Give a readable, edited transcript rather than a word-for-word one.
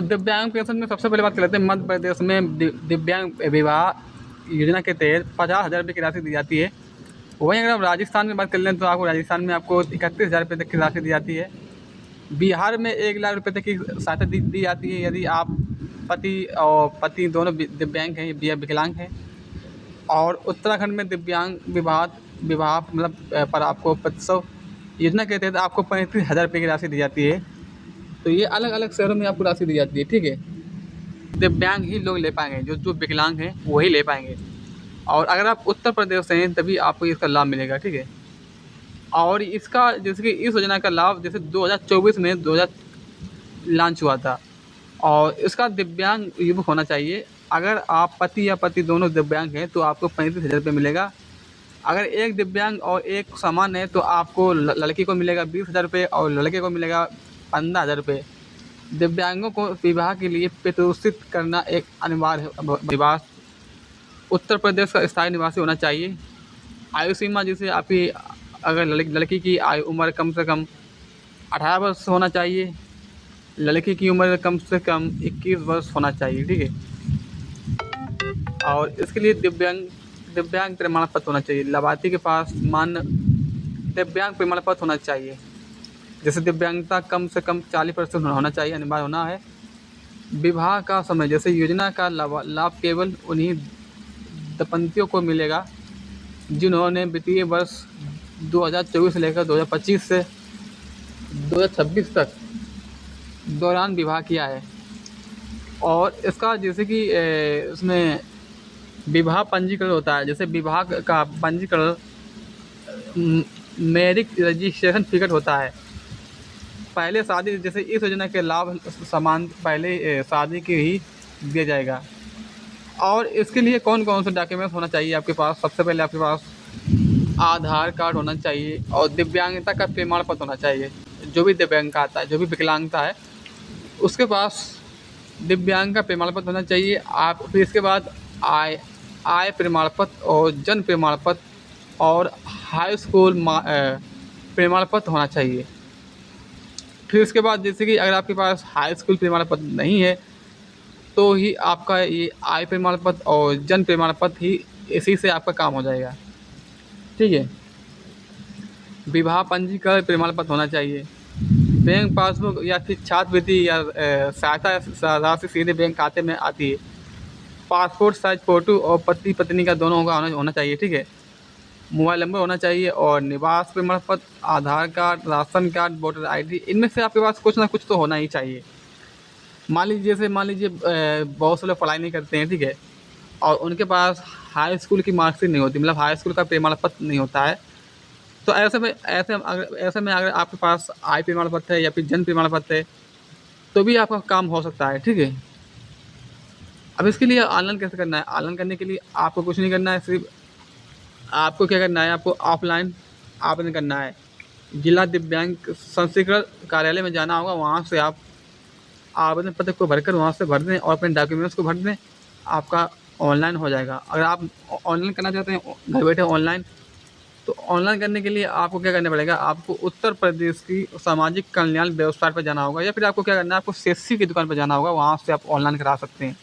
दिव्यांग पेंशन में सबसे पहले बात कर लेते हैं। मध्य प्रदेश में दिव्यांग विवाह योजना के तहत 50,000 रुपये की राशि दी जाती है। वहीं अगर आप राजस्थान में बात कर लें तो आपको राजस्थान में आपको 31,000 रुपये तक की राशि दी जाती है। बिहार में 1 लाख रुपये तक की सहायता दी जाती है यदि आप पति दोनों दिव्यांग हैं या विकलांग हैं। और उत्तराखंड में दिव्यांग विवाह मतलब पर आपको प्रसव योजना के तहत आपको 35,000 रुपये की राशि दी जाती है। तो ये अलग अलग शहरों में आपको राशि दी जाती है, ठीक है। दिव्यांग ही लोग ले पाएंगे, जो विकलांग हैं वही ले पाएंगे। और अगर आप उत्तर प्रदेश से हैं तभी आपको इसका लाभ मिलेगा, ठीक है। और इसका जैसे कि इस योजना का लाभ जैसे 2024 में लॉन्च हुआ था। और इसका दिव्यांग युवक होना चाहिए। अगर आप पति दोनों दिव्यांग हैं तो आपको 35,000 रुपये मिलेगा। अगर एक दिव्यांग और एक समान है तो आपको लड़की को मिलेगा 20,000 रुपये और लड़के को मिलेगा 15,000 रुपये। दिव्यांगों को विवाह के लिए प्रोत्साहित करना एक अनिवार्य है। निवास उत्तर प्रदेश का स्थायी निवासी होना चाहिए। आयु सीमा जैसे आपकी अगर लड़की की आयु उम्र कम से कम 18 वर्ष होना चाहिए, लड़की की उम्र कम से कम 21 वर्ष होना चाहिए, ठीक है। और इसके लिए दिव्यांग प्रमाण पत्र होना चाहिए। लाभार्थी के पास मान्य दिव्यांग प्रमाण पत्र होना चाहिए। जैसे दिव्यांगता कम से कम 40% होना चाहिए, अनिवार्य होना है। विवाह का समय जैसे योजना का लाभ केवल उन्हीं दंपतियों को मिलेगा जिन्होंने वित्तीय वर्ष 2024 से लेकर 2025 से 2026 तक दौरान विवाह किया है। और इसका जैसे कि इसमें विवाह पंजीकरण होता है। जैसे विवाह का पंजीकरण मैरिज रजिस्ट्रेशन टिकट होता है। पहले शादी जैसे इस योजना के लाभ समान पहले शादी के ही दिया जाएगा। और इसके लिए कौन कौन से डॉक्यूमेंट्स होना चाहिए आपके पास? सबसे पहले आपके पास आधार कार्ड होना चाहिए और दिव्यांगता का प्रमाण पत्र होना चाहिए। जो भी दिव्यांगता आता है, जो भी विकलांगता है उसके पास दिव्यांग का प्रमाण पत्र होना चाहिए। आप फिर इसके बाद आय प्रमाण पत्र और जन्म प्रमाण पत्र और हाई स्कूल प्रमाण पत्र होना चाहिए। फिर इसके बाद जैसे कि अगर आपके पास हाई स्कूल प्रमाण पत्र नहीं है तो ही आपका ये आय प्रमाण पत्र और जन्म प्रमाण पत्र ही इसी से आपका काम हो जाएगा, ठीक है। विवाह पंजीकरण प्रमाण पत्र होना चाहिए। बैंक पासबुक या फिर छात्रवृत्ति या सहायता राशि सीधे बैंक खाते में आती है। पासपोर्ट साइज फ़ोटो और पति पत्नी का दोनों का होना चाहिए, ठीक है। मोबाइल नंबर होना चाहिए और निवास प्रमाण पत्र, Aadhaar card, ration card, voter ID, इनमें से आपके पास कुछ ना कुछ तो होना ही चाहिए। मान लीजिए बहुत से लोग पढ़ाई नहीं करते हैं, ठीक है, और उनके पास हाई स्कूल की मार्कशीट नहीं होती, मतलब हाई स्कूल का प्रमाण पत्र नहीं होता है। तो ऐसे में अगर आपके पास आय प्रमाण पत्र है या फिर जन्म प्रमाण पत्र है तो भी आपका काम हो सकता है, ठीक है। अब इसके लिए ऑनलाइन कैसे करना है? ऑनलाइन करने के लिए आपको कुछ नहीं करना है, सिर्फ आपको क्या करना है, आपको ऑफलाइन आवेदन करना है। जिला दिव्यांग सशक्तिकरण कार्यालय में जाना होगा, वहाँ से आप आवेदन पत्र को भरकर वहाँ से भर दें और अपने डॉक्यूमेंट्स को भर दें, आपका ऑनलाइन हो जाएगा। अगर आप ऑनलाइन करना चाहते हैं घर बैठे ऑनलाइन, तो ऑनलाइन करने के लिए आपको क्या करना पड़ेगा? आपको उत्तर प्रदेश की सामाजिक कल्याण वेबसाइट पर जाना होगा या फिर आपको क्या करना है, आपको CSC की दुकान पर जाना होगा, वहाँ से आप ऑनलाइन करा सकते हैं।